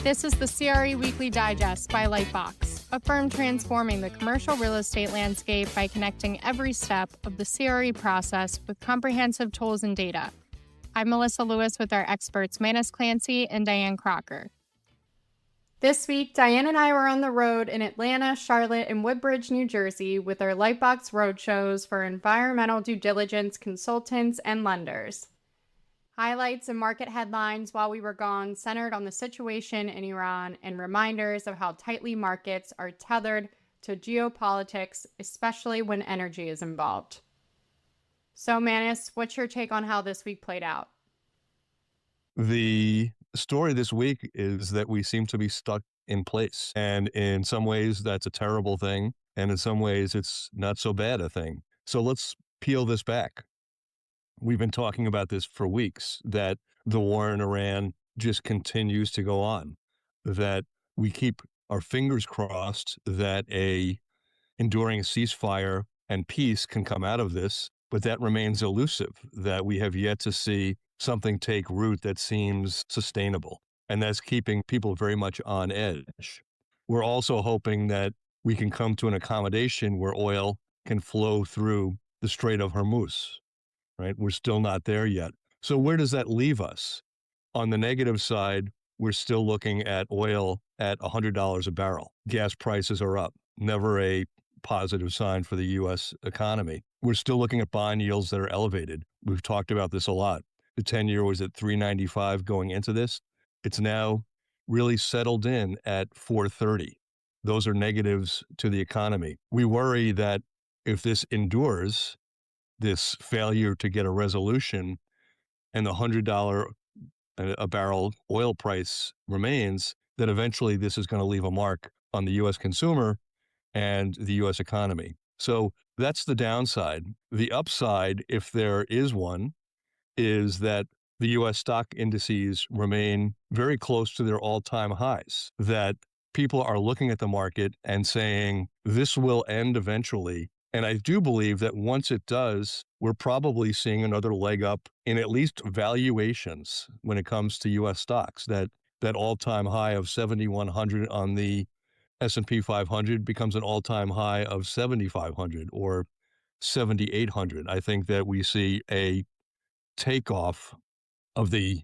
This is the CRE Weekly Digest by LightBox, a firm transforming the commercial real estate landscape by connecting every step of the CRE process with comprehensive tools and data. I'm Melissa Lewis with our experts Manus, Clancy, and Dianne Crocker. This week, Dianne and I were on the road in Atlanta, Charlotte, and Woodbridge, New Jersey with our LightBox roadshows for environmental due diligence consultants and lenders. Highlights and market headlines while we were gone centered on the situation in Iran and reminders of how tightly markets are tethered to geopolitics, especially when energy is involved. So, Manus, what's your take on how this week played out? The story this week is that we seem to be stuck in place. And in some ways, that's a terrible thing. And in some ways, it's not so bad a thing. So let's peel this back. We've been talking about this for weeks, that the war in Iran just continues to go on, that we keep our fingers crossed that a enduring ceasefire and peace can come out of this, but that remains elusive, that we have yet to see something take root that seems sustainable. And that's keeping people very much on edge. We're also hoping that we can come to an accommodation where oil can flow through the Strait of Hormuz. Right? We're still not there yet. So where does that leave us? On the negative side, we're still looking at oil at $100 a barrel. Gas prices are up. Never a positive sign for the U.S. economy. We're still looking at bond yields that are elevated. We've talked about this a lot. The 10-year was at 3.95 going into this. It's now really settled in at 4.30. Those are negatives to the economy. We worry that if this endures, this failure to get a resolution, and the $100 a barrel oil price remains, that eventually this is going to leave a mark on the U.S. consumer and the U.S. economy. So that's the downside. The upside, if there is one, is that the U.S. stock indices remain very close to their all-time highs, that people are looking at the market and saying, this will end eventually. And I do believe that once it does, we're probably seeing another leg up in at least valuations when it comes to U.S. stocks. That all-time high of 7,100 on the S&P 500 becomes an all-time high of 7,500 or 7,800. I think that we see a takeoff of the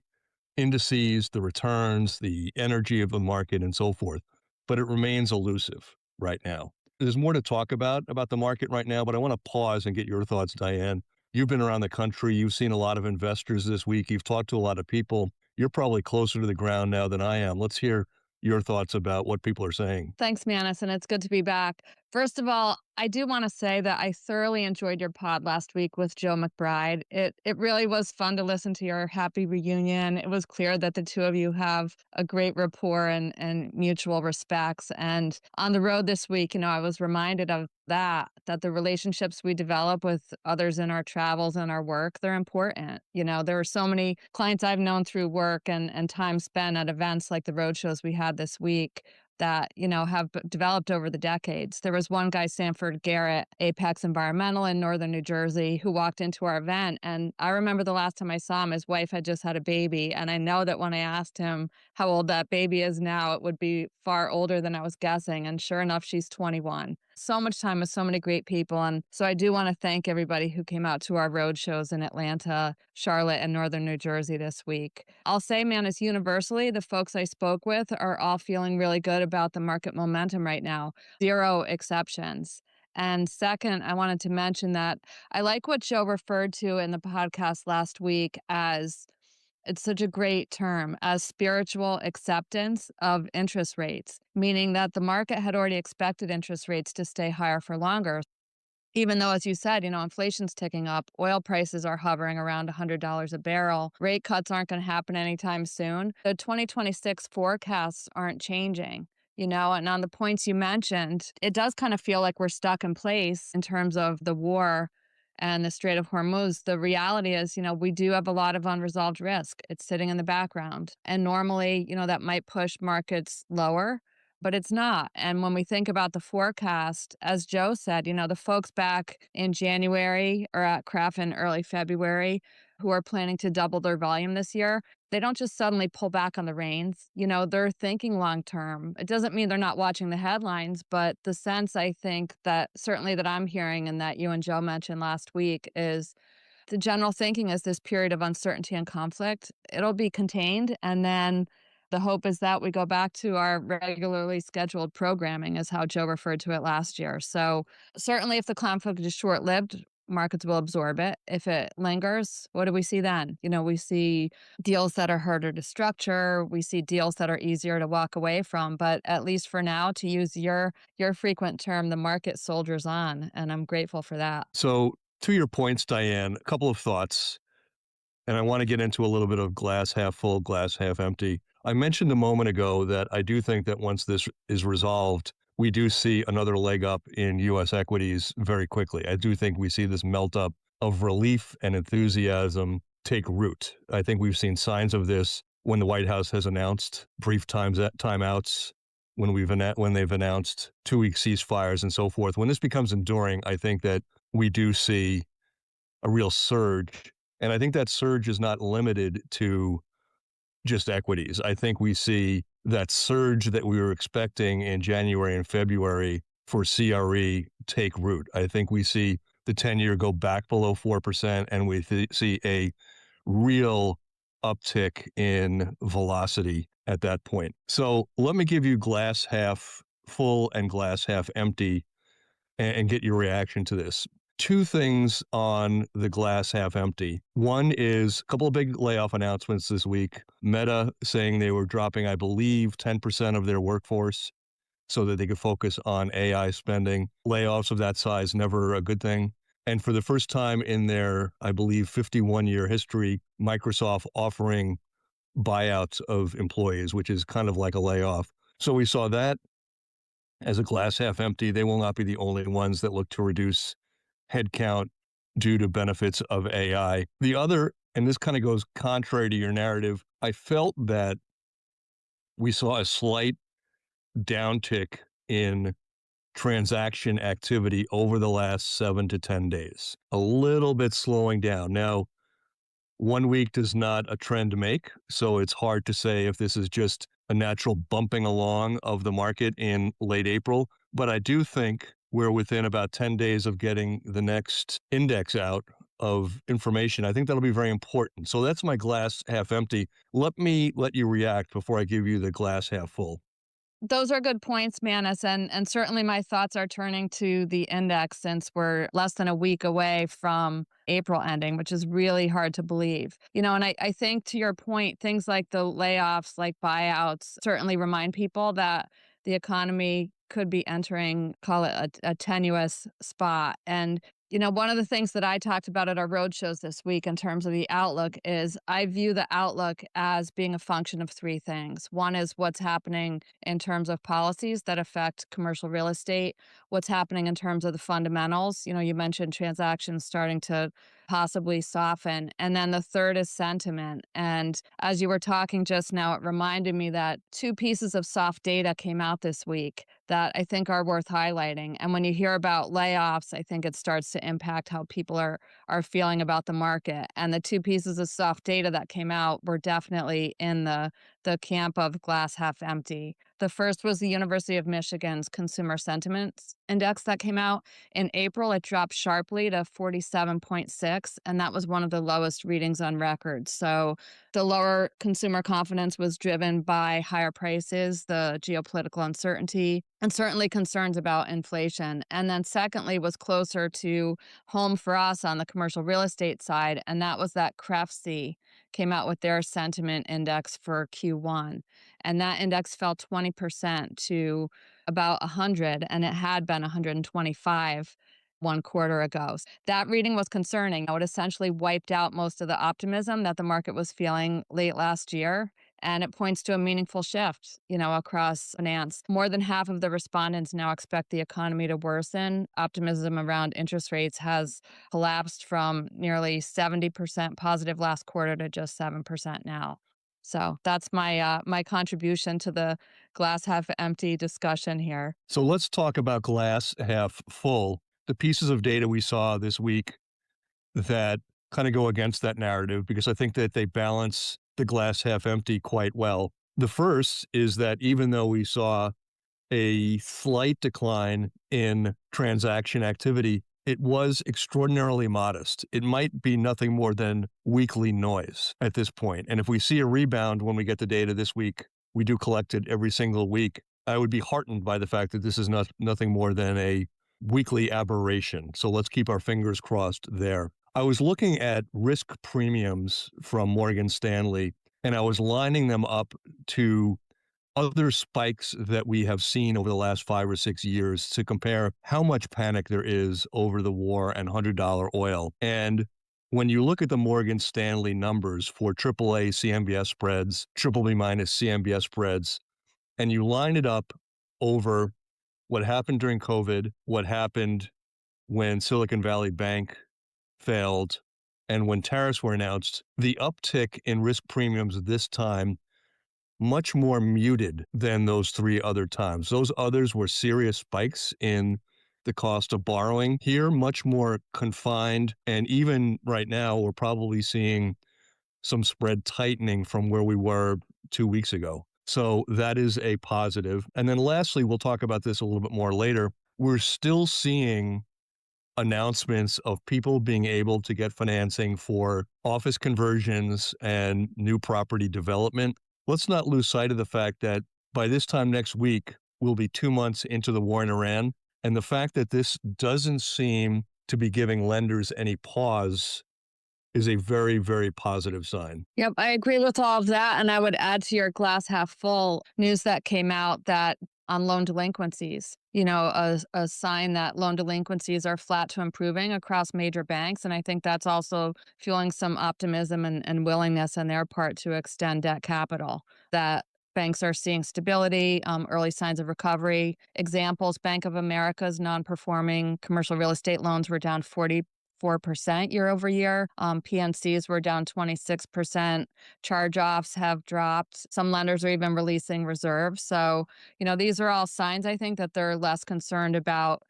indices, the returns, the energy of the market, and so forth. But it remains elusive right now. There's more to talk about the market right now, but I want to pause and get your thoughts, Dianne. You've been around the country. You've seen a lot of investors this week. You've talked to a lot of people. You're probably closer to the ground now than I am. Let's hear your thoughts about what people are saying. Thanks, Manus, and it's good to be back. First of all, I do want to say that I thoroughly enjoyed your pod last week with Joe McBride. It really was fun to listen to your happy reunion. It was clear that the two of you have a great rapport and mutual respects. And on the road this week, I was reminded of that the relationships we develop with others in our travels and our work, they're important. There are so many clients I've known through work and time spent at events like the roadshows we had this week that, have developed over the decades. There was one guy, Sanford Garrett, Apex Environmental in northern New Jersey, who walked into our event. And I remember the last time I saw him, his wife had just had a baby. And I know that when I asked him how old that baby is now, it would be far older than I was guessing. And sure enough, she's 21. So much time with so many great people. And so I do want to thank everybody who came out to our road shows in Atlanta, Charlotte, and northern New Jersey this week. I'll say, Manus, universally, the folks I spoke with are all feeling really good about the market momentum right now. Zero exceptions. And second, I wanted to mention that I like what Joe referred to in the podcast last week as, it's such a great term, as spiritual acceptance of interest rates, meaning that the market had already expected interest rates to stay higher for longer. Even though, as you said, inflation's ticking up, oil prices are hovering around $100 a barrel. Rate cuts aren't going to happen anytime soon. The 2026 forecasts aren't changing. And on the points you mentioned, it does kind of feel like we're stuck in place in terms of the war and the Strait of Hormuz. The reality is, we do have a lot of unresolved risk. It's sitting in the background. And normally, that might push markets lower, but it's not. And when we think about the forecast, as Joe said, the folks back in January or at CREF in early February who are planning to double their volume this year, they don't just suddenly pull back on the reins. They're thinking long term. It doesn't mean they're not watching the headlines, but the sense I think that certainly that I'm hearing and that you and Joe mentioned last week is the general thinking is this period of uncertainty and conflict, it'll be contained. And then the hope is that we go back to our regularly scheduled programming, is how Joe referred to it last year. So certainly if the conflict is short lived, markets will absorb it. If it lingers, what do we see then? We see deals that are harder to structure. We see deals that are easier to walk away from. But at least for now, to use your frequent term, the market soldiers on. And I'm grateful for that. So to your points, Dianne, a couple of thoughts, and I want to get into a little bit of glass half full, glass half empty. I mentioned a moment ago that I do think that once this is resolved, we do see another leg up in U.S. equities very quickly. I do think we see this melt up of relief and enthusiasm take root. I think we've seen signs of this when the White House has announced brief timeouts, when they've announced 2-week ceasefires and so forth. When this becomes enduring, I think that we do see a real surge. And I think that surge is not limited to just equities. I think we see that surge that we were expecting in January and February for CRE take root. I think we see the 10-year go back below 4%, and we see a real uptick in velocity at that point. So let me give you glass half full and glass half empty and get your reaction to this. Two things on the glass half empty. One is a couple of big layoff announcements this week. Meta saying they were dropping, I believe, 10% of their workforce so that they could focus on AI spending. Layoffs of that size, never a good thing. And for the first time in their, I believe, 51-year history, Microsoft offering buyouts of employees, which is kind of like a layoff. So we saw that as a glass half empty. They will not be the only ones that look to reduce headcount due to benefits of AI. The other, and this kind of goes contrary to your narrative, I felt that we saw a slight downtick in transaction activity over the last 7 to 10 days, a little bit slowing down. Now, 1 week does not a trend make, so it's hard to say if this is just a natural bumping along of the market in late April. But I do think we're within about 10 days of getting the next index out of information. I think that'll be very important. So that's my glass half empty. Let me let you react before I give you the glass half full. Those are good points, Manus, and certainly my thoughts are turning to the index since we're less than a week away from April ending, which is really hard to believe. And I think to your point, things like the layoffs, like buyouts, certainly remind people that the economy could be entering, call it a tenuous spot. And one of the things that I talked about at our road shows this week in terms of the outlook is I view the outlook as being a function of three things. One is what's happening in terms of policies that affect commercial real estate, what's happening in terms of the fundamentals. You mentioned transactions starting to possibly soften. And then the third is sentiment. And as you were talking just now, it reminded me that two pieces of soft data came out this week that I think are worth highlighting. And when you hear about layoffs, I think it starts to impact how people are feeling about the market. And the two pieces of soft data that came out were definitely in the camp of glass half empty. The first was the University of Michigan's Consumer Sentiment Index that came out. In April, it dropped sharply to 47.6, and that was one of the lowest readings on record. So the lower consumer confidence was driven by higher prices, the geopolitical uncertainty, and certainly concerns about inflation. And then secondly was closer to home for us on the commercial real estate side, and that was that CREFC came out with their sentiment index for Q1. And that index fell 20% to about 100, and it had been 125 one quarter ago. That reading was concerning. It essentially wiped out most of the optimism that the market was feeling late last year. And it points to a meaningful shift, across finance. More than half of the respondents now expect the economy to worsen. Optimism around interest rates has collapsed from nearly 70% positive last quarter to just 7% now. So that's my contribution to the glass half empty discussion here. So let's talk about glass half full. The pieces of data we saw this week that kind of go against that narrative, because I think that they balance the glass half empty quite well. The first is that even though we saw a slight decline in transaction activity, it was extraordinarily modest. It might be nothing more than weekly noise at this point. And if we see a rebound when we get the data this week, we do collect it every single week. I would be heartened by the fact that this is nothing more than a weekly aberration. So let's keep our fingers crossed there. I was looking at risk premiums from Morgan Stanley, and I was lining them up to other spikes that we have seen over the last 5 or 6 years to compare how much panic there is over the war and $100 oil. And when you look at the Morgan Stanley numbers for AAA CMBS spreads, BBB minus CMBS spreads, and you line it up over what happened during COVID, what happened when Silicon Valley Bank failed, and when tariffs were announced, the uptick in risk premiums this time much more muted than those 3 other times. Those others were serious spikes in the cost of borrowing. Here, much more confined. And even right now, we're probably seeing some spread tightening from where we were 2 weeks ago. So that is a positive. And then lastly, we'll talk about this a little bit more later. We're still seeing announcements of people being able to get financing for office conversions and new property development. Let's not lose sight of the fact that by this time next week, we'll be 2 months into the war in Iran. And the fact that this doesn't seem to be giving lenders any pause is a very, very positive sign. Yep, I agree with all of that. And I would add to your glass half full news that came out that on loan delinquencies, a sign that loan delinquencies are flat to improving across major banks. And I think that's also fueling some optimism and willingness on their part to extend debt capital, that banks are seeing stability, early signs of recovery. Examples, Bank of America's non-performing commercial real estate loans were down 44% year over year. PNCs were down 26%. Charge-offs have dropped. Some lenders are even releasing reserves. So, these are all signs, I think, that they're less concerned about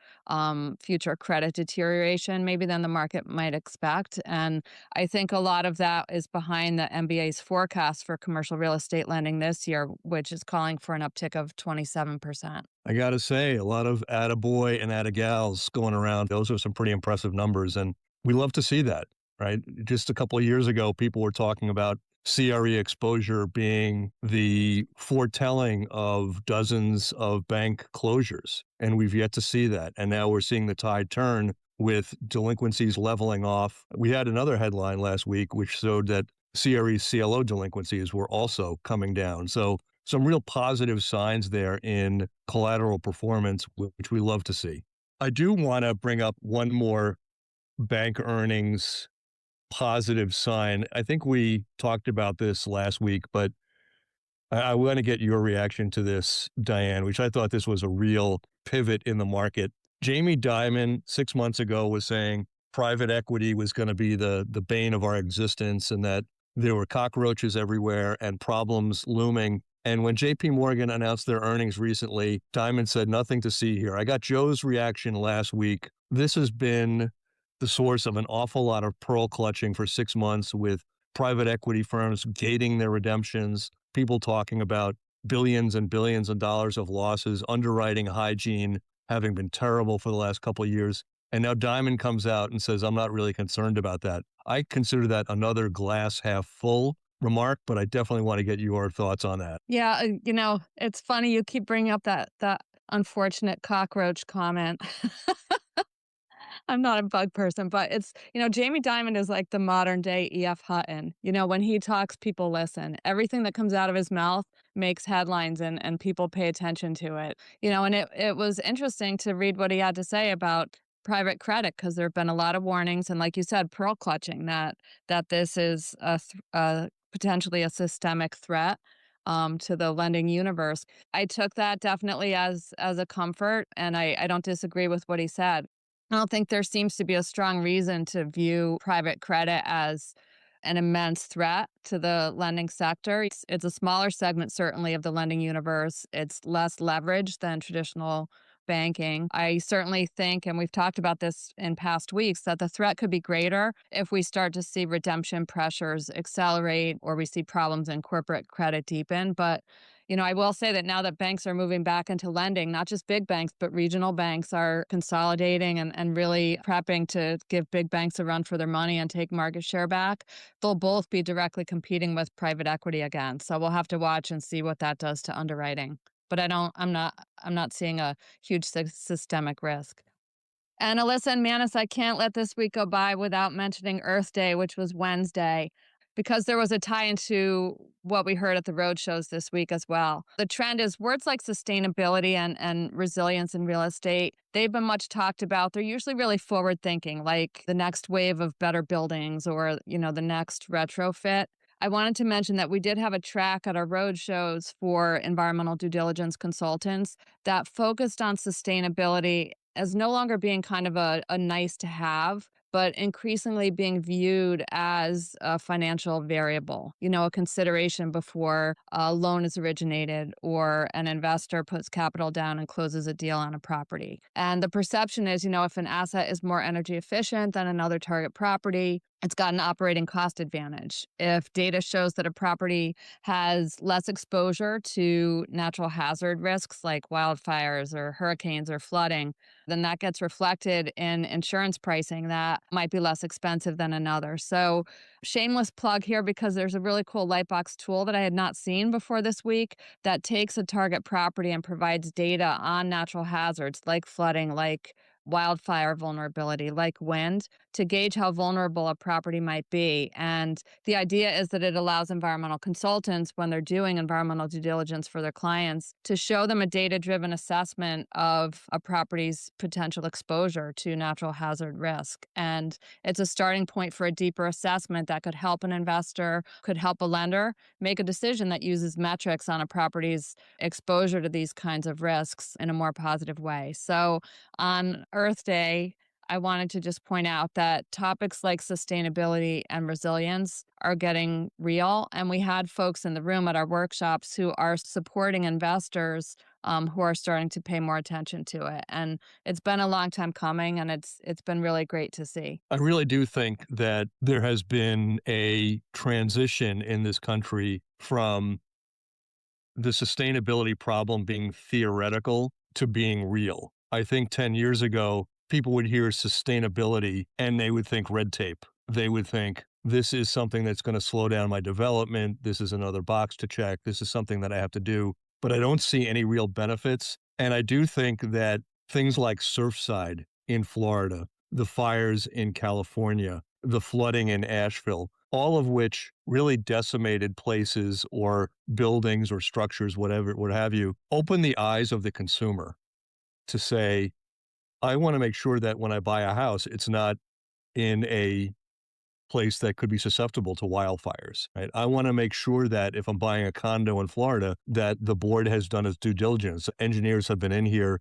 future credit deterioration maybe than the market might expect. And I think a lot of that is behind the MBA's forecast for commercial real estate lending this year, which is calling for an uptick of 27%. I got to say, a lot of attaboy and attagals going around. Those are some pretty impressive numbers. And we love to see that, right? Just a couple of years ago, people were talking about CRE exposure being the foretelling of dozens of bank closures. And we've yet to see that. And now we're seeing the tide turn with delinquencies leveling off. We had another headline last week which showed that CRE CLO delinquencies were also coming down. So some real positive signs there in collateral performance, which we love to see. I do want to bring up one more bank earnings positive sign. I think we talked about this last week, but I want to get your reaction to this, Dianne, which I thought this was a real pivot in the market. Jamie Dimon 6 months ago was saying private equity was going to be the bane of our existence and that there were cockroaches everywhere and problems looming. And when JP Morgan announced their earnings recently, Dimon said nothing to see here. I got Joe's reaction last week. This has been the source of an awful lot of pearl clutching for 6 months with private equity firms gating their redemptions, people talking about billions and billions of dollars of losses, underwriting hygiene having been terrible for the last couple of years. And now Dimon comes out and says, I'm not really concerned about that. I consider that another glass half full remark, but I definitely want to get your thoughts on that. Yeah, it's funny you keep bringing up that unfortunate cockroach comment. I'm not a bug person, but it's, Jamie Dimon is like the modern day E.F. Hutton. When he talks, people listen. Everything that comes out of his mouth makes headlines and people pay attention to it. And it was interesting to read what he had to say about private credit, because there have been a lot of warnings and, like you said, pearl clutching that this is potentially a systemic threat to the lending universe. I took that definitely as a comfort, and I don't disagree with what he said. I don't think there seems to be a strong reason to view private credit as an immense threat to the lending sector. It's a smaller segment, certainly, of the lending universe. It's less leveraged than traditional banking. I certainly think, and we've talked about this in past weeks, that the threat could be greater if we start to see redemption pressures accelerate or we see problems in corporate credit deepen. But I will say that now that banks are moving back into lending, not just big banks, but regional banks are consolidating and really prepping to give big banks a run for their money and take market share back. They'll both be directly competing with private equity again. So we'll have to watch and see what that does to underwriting. But I'm not seeing a huge systemic risk. And Alyssa and Manus, I can't let this week go by without mentioning Earth Day, which was Wednesday, because there was a tie into what we heard at the road shows this week as well. The trend is words like sustainability and resilience in real estate. They've been much talked about. They're usually really forward thinking, like the next wave of better buildings or, the next retrofit. I wanted to mention that we did have a track at our road shows for environmental due diligence consultants that focused on sustainability as no longer being kind of a nice to have, but increasingly being viewed as a financial variable, a consideration before a loan is originated or an investor puts capital down and closes a deal on a property. And the perception is, if an asset is more energy efficient than another target property, it's got an operating cost advantage. If data shows that a property has less exposure to natural hazard risks like wildfires or hurricanes or flooding, then that gets reflected in insurance pricing that might be less expensive than another. So shameless plug here, because there's a really cool Lightbox tool that I had not seen before this week that takes a target property and provides data on natural hazards like flooding, like wildfire vulnerability, like wind, to gauge how vulnerable a property might be. And the idea is that it allows environmental consultants, when they're doing environmental due diligence for their clients, to show them a data-driven assessment of a property's potential exposure to natural hazard risk. And it's a starting point for a deeper assessment that could help an investor, could help a lender make a decision that uses metrics on a property's exposure to these kinds of risks in a more positive way. So on Earth Day, I wanted to just point out that topics like sustainability and resilience are getting real. And we had folks in the room at our workshops who are supporting investors who are starting to pay more attention to it. And it's been a long time coming, and it's been really great to see. I really do think that there has been a transition in this country from the sustainability problem being theoretical to being real. I think 10 years ago, people would hear sustainability and they would think red tape. They would think, this is something that's going to slow down my development. This is another box to check. This is something that I have to do. But I don't see any real benefits. And I do think that things like Surfside in Florida, the fires in California, the flooding in Asheville, all of which really decimated places or buildings or structures, whatever, what have you, open the eyes of the consumer to say, I want to make sure that when I buy a house, it's not in a place that could be susceptible to wildfires, right? I want to make sure that if I'm buying a condo in Florida, that the board has done its due diligence. Engineers have been in here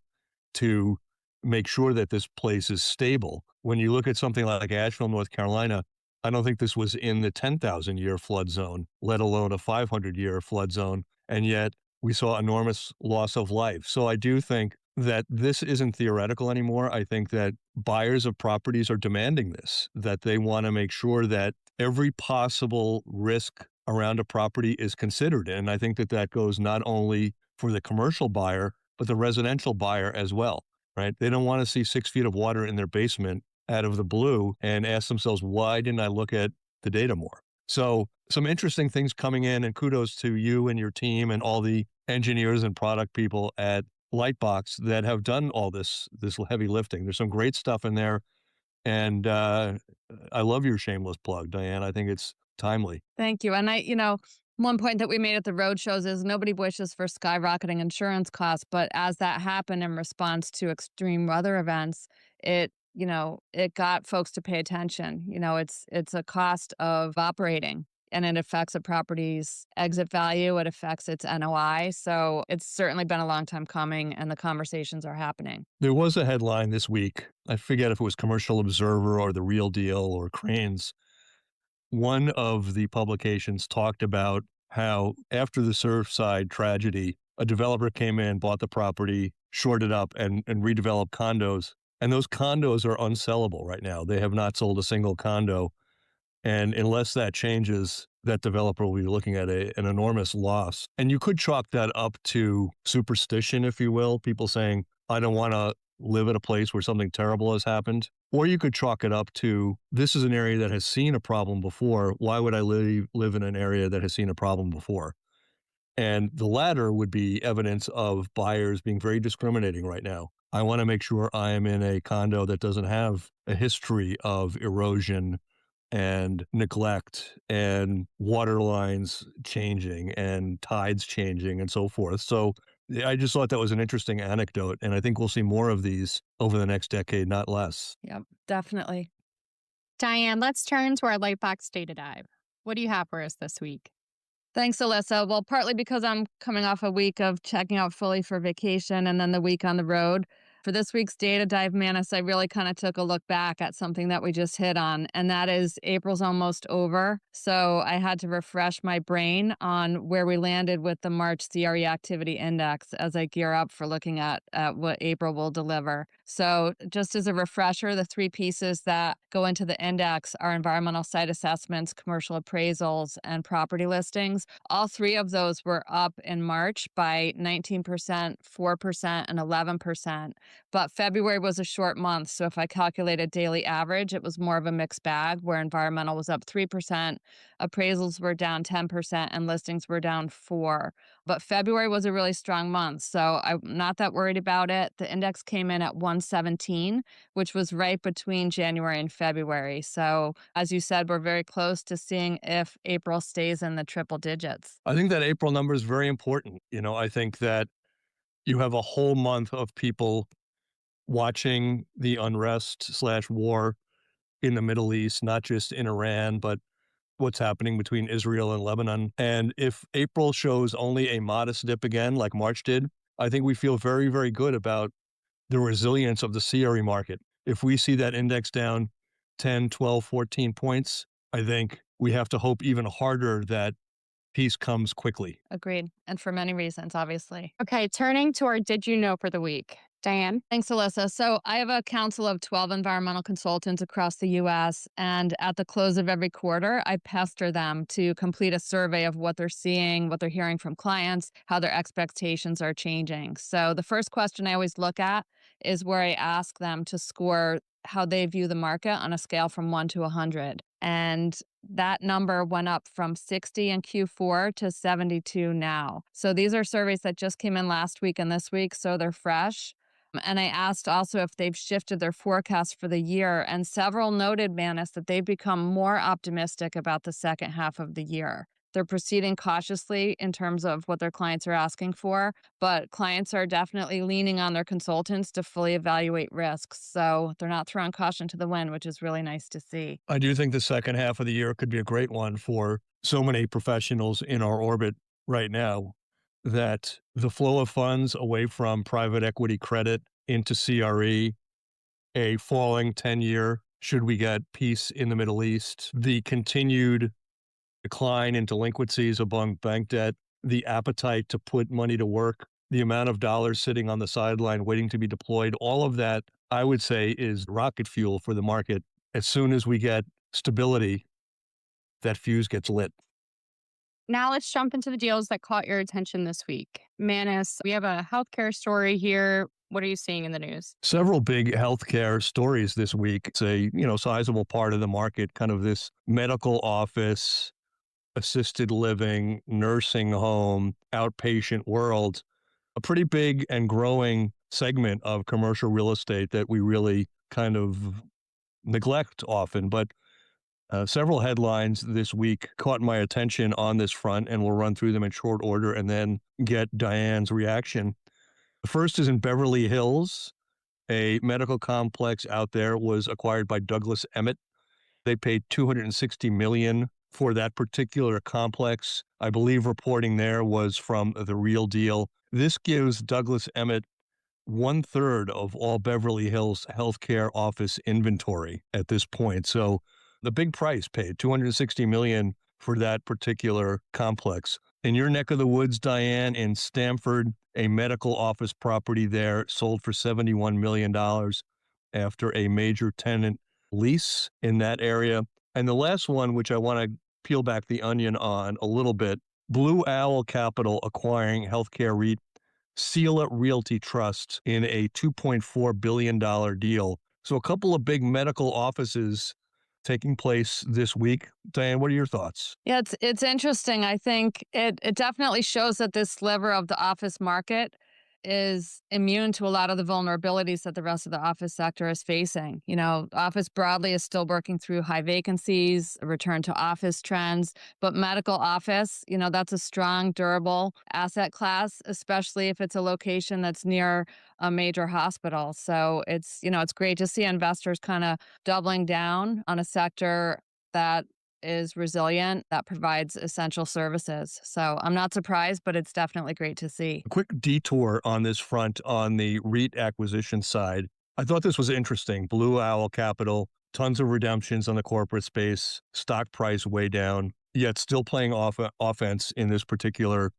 to make sure that this place is stable. When you look at something like Asheville, North Carolina, I don't think this was in the 10,000 year flood zone, let alone a 500-year flood zone. And yet we saw enormous loss of life. So I do think that this isn't theoretical anymore. I think that buyers of properties are demanding this, that they want to make sure that every possible risk around a property is considered. And I think that that goes not only for the commercial buyer, but the residential buyer as well, right? They don't want to see 6 feet of water in their basement out of the blue and ask themselves, why didn't I look at the data more? So some interesting things coming in, and kudos to you and your team and all the engineers and product people at Lightbox that have done all this heavy lifting. There's some great stuff in there. And I love your shameless plug, Dianne. I think it's timely. Thank you. And one point that we made at the road shows is nobody wishes for skyrocketing insurance costs, but as that happened in response to extreme weather events, it got folks to pay attention. It's a cost of operating, and it affects a property's exit value. It affects its NOI. So it's certainly been a long time coming, and the conversations are happening. There was a headline this week. I forget if it was Commercial Observer or The Real Deal or Cranes. One of the publications talked about how after the Surfside tragedy, a developer came in, bought the property, shored it up, and redeveloped condos. And those condos are unsellable right now. They have not sold a single condo. And unless that changes, that developer will be looking at an enormous loss. And you could chalk that up to superstition, if you will, people saying, I don't want to live in a place where something terrible has happened. Or you could chalk it up to, this is an area that has seen a problem before. Why would I live in an area that has seen a problem before? And the latter would be evidence of buyers being very discriminating right now. I want to make sure I am in a condo that doesn't have a history of erosion and neglect and water lines changing and tides changing and so forth. So I just thought that was an interesting anecdote. And I think we'll see more of these over the next decade, not less. Yep, definitely. Dianne, let's turn to our Lightbox data dive. What do you have for us this week? Thanks, Alyssa. Well, partly because I'm coming off a week of checking out fully for vacation and then the week on the road. For this week's data dive, Manus, I really kind of took a look back at something that we just hit on, and that is April's almost over. So I had to refresh my brain on where we landed with the March CRE Activity Index as I gear up for looking at what April will deliver. So just as a refresher, the three pieces that go into the index are environmental site assessments, commercial appraisals, and property listings. All three of those were up in March by 19%, 4%, and 11%. But February was a short month, so if I calculated daily average, it was more of a mixed bag where environmental was up 3%, appraisals were down 10%, and listings were down 4%. But February was a really strong month, so I'm not that worried about it. The index came in at 117, which was right between January and February. So as you said, we're very close to seeing if April stays in the triple digits. I think that April number is very important. I think that you have a whole month of people watching the unrest/war in the Middle East, not just in Iran, but what's happening between Israel and Lebanon. And if April shows only a modest dip again, like March did, I think we feel very, very good about the resilience of the CRE market. If we see that index down 10, 12, 14 points, I think we have to hope even harder that peace comes quickly. Agreed. And for many reasons, obviously. Okay, turning to our Did You Know for the week. Dianne? Thanks, Alyssa. So I have a council of 12 environmental consultants across the U.S., and at the close of every quarter, I pester them to complete a survey of what they're seeing, what they're hearing from clients, how their expectations are changing. So the first question I always look at is where I ask them to score how they view the market on a scale from 1 to 100. And that number went up from 60 in Q4 to 72 now. So these are surveys that just came in last week and this week, so they're fresh. And I asked also if they've shifted their forecast for the year, and several noted, Manus, that they've become more optimistic about the second half of the year. They're proceeding cautiously in terms of what their clients are asking for, but clients are definitely leaning on their consultants to fully evaluate risks. So they're not throwing caution to the wind, which is really nice to see. I do think the second half of the year could be a great one for so many professionals in our orbit right now, that the flow of funds away from private equity credit into CRE, a falling 10-year, should we get peace in the Middle East, the continued decline in delinquencies among bank debt, the appetite to put money to work, the amount of dollars sitting on the sideline waiting to be deployed, all of that, I would say, is rocket fuel for the market. As soon as we get stability, that fuse gets lit. Now let's jump into the deals that caught your attention this week. Manus, we have a healthcare story here. What are you seeing in the news? Several big healthcare stories this week. It's a, sizable part of the market, kind of this medical office, assisted living, nursing home, outpatient world, a pretty big and growing segment of commercial real estate that we really kind of neglect often. But several headlines this week caught my attention on this front, and we'll run through them in short order and then get Diane's reaction. The first is in Beverly Hills. A medical complex out there was acquired by Douglas Emmett. They paid $260 million for that particular complex. I believe reporting there was from The Real Deal. This gives Douglas Emmett 1/3 of all Beverly Hills healthcare office inventory at this point. So the big price paid, $260 million for that particular complex. In your neck of the woods, Dianne, in Stamford, a medical office property there sold for $71 million after a major tenant lease in that area. And the last one, which I want to peel back the onion on a little bit, Blue Owl Capital acquiring healthcare REIT Sela Realty Trust in a $2.4 billion deal. So a couple of big medical offices taking place this week. Dianne, what are your thoughts? Yeah, it's interesting. I think it definitely shows that this sliver of the office market is immune to a lot of the vulnerabilities that the rest of the office sector is facing. Office broadly is still working through high vacancies, a return to office trends, but medical office, that's a strong, durable asset class, especially if it's a location that's near a major hospital. So it's great to see investors kind of doubling down on a sector that is resilient, that provides essential services. So I'm not surprised, but it's definitely great to see. A quick detour on this front on the REIT acquisition side. I thought this was interesting. Blue Owl Capital, tons of redemptions on the corporate space, stock price way down, yet still playing offense in this particular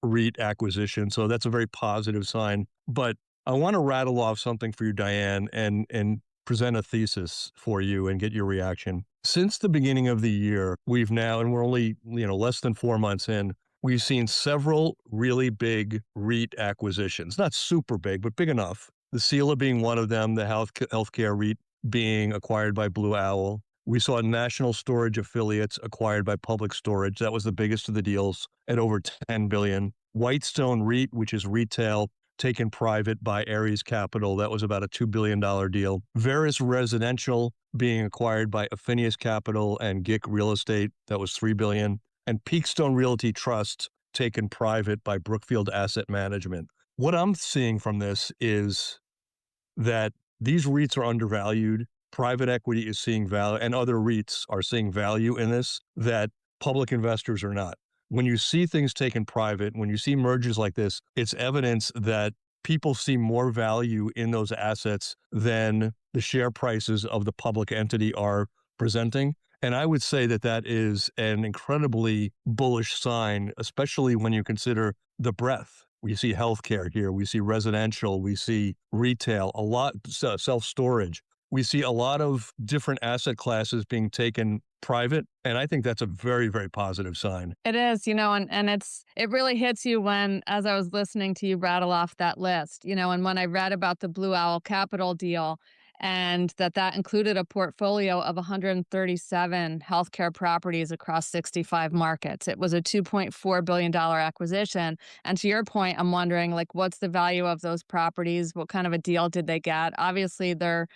REIT acquisition. So that's a very positive sign. But I want to rattle off something for you, Dianne, and present a thesis for you and get your reaction. Since the beginning of the year, we've now, and we're only, less than 4 months in, we've seen several really big REIT acquisitions. Not super big, but big enough. The Sela being one of them, the healthcare REIT being acquired by Blue Owl. We saw National Storage Affiliates acquired by Public Storage. That was the biggest of the deals at over $10 billion. Whitestone REIT, which is retail, taken private by Ares Capital. That was about a $2 billion deal. Veris Residential being acquired by Affinius Capital and GIC Real Estate. That was $3 billion. And Peakstone Realty Trust taken private by Brookfield Asset Management. What I'm seeing from this is that these REITs are undervalued. Private equity is seeing value, and other REITs are seeing value in this that public investors are not. When you see things taken private, when you see mergers like this, it's evidence that people see more value in those assets than the share prices of the public entity are presenting. And I would say that that is an incredibly bullish sign, especially when you consider the breadth. We see healthcare here, we see residential, we see retail, a lot, self-storage. We see a lot of different asset classes being taken private. And I think that's a very, very positive sign. It is, and it really hits you when, as I was listening to you rattle off that list, and when I read about the Blue Owl Capital deal and that included a portfolio of 137 healthcare properties across 65 markets. It was a $2.4 billion acquisition. And to your point, I'm wondering, what's the value of those properties? What kind of a deal did they get? Obviously, they're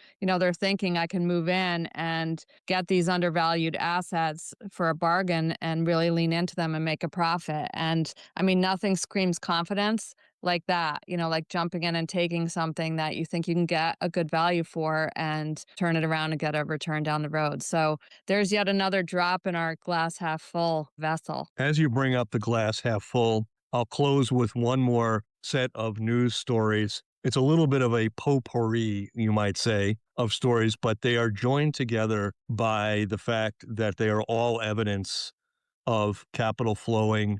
thinking I can move in and get these undervalued assets for a bargain and really lean into them and make a profit. And I mean, nothing screams confidence like that, like jumping in and taking something that you think you can get a good value for and turn it around and get a return down the road. So there's yet another drop in our glass half full vessel. As you bring up the glass half full, I'll close with one more set of news stories. It's a little bit of a potpourri, you might say, of stories, but they are joined together by the fact that they are all evidence of capital flowing,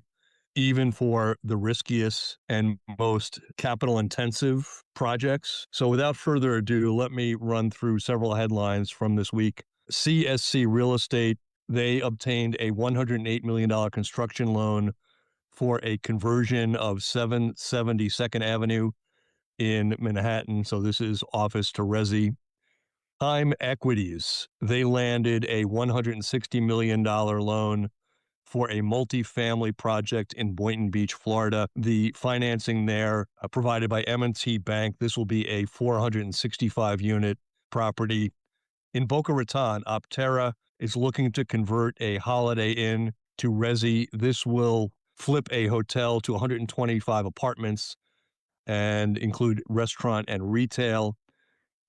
even for the riskiest and most capital intensive projects. So without further ado, let me run through several headlines from this week. CSC Real Estate, they obtained a $108 million construction loan for a conversion of 770 2nd Avenue in Manhattan. So this is office to resi. Time Equities, they landed a $160 million loan for a multifamily project in Boynton Beach, Florida. The financing there provided by M&T Bank. This will be a 465-unit property. In Boca Raton, Optera is looking to convert a Holiday Inn to resi. This will flip a hotel to 125 apartments and include restaurant and retail.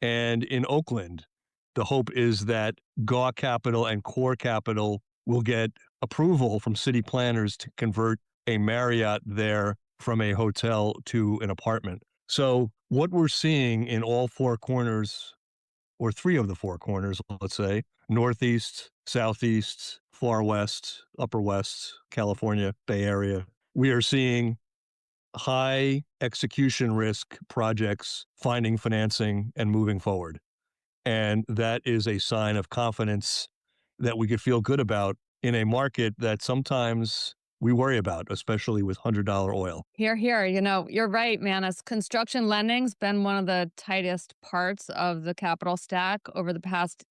And in Oakland, the hope is that GAW Capital and Core Capital will get approval from city planners to convert a Marriott there from a hotel to an apartment. So what we're seeing in all four corners, or three of the four corners, let's say, Northeast, Southeast, Far West, Upper West, California, Bay Area, we are seeing high execution risk projects finding financing and moving forward. And that is a sign of confidence that we could feel good about in a market that sometimes we worry about, especially with $100 oil. Here, here. You're right, Manus. Construction lending's been one of the tightest parts of the capital stack over the past,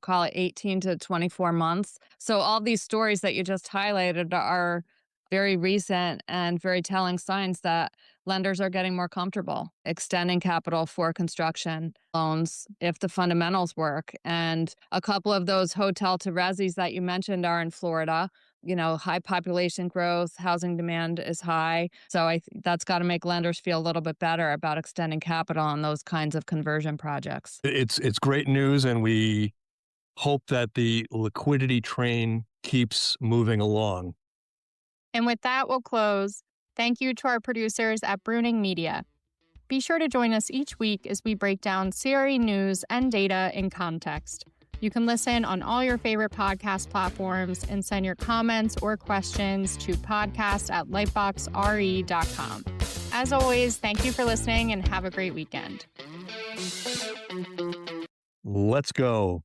call it 18 to 24 months. So all these stories that you just highlighted are very recent and very telling signs that lenders are getting more comfortable extending capital for construction loans if the fundamentals work. And a couple of those hotel to resis that you mentioned are in Florida. High population growth, housing demand is high. So that's got to make lenders feel a little bit better about extending capital on those kinds of conversion projects. It's great news, and we hope that the liquidity train keeps moving along. And with that, we'll close. Thank you to our producers at Bruning Media. Be sure to join us each week as we break down CRE news and data in context. You can listen on all your favorite podcast platforms and send your comments or questions to podcast@lightboxre.com. As always, thank you for listening and have a great weekend. Let's go.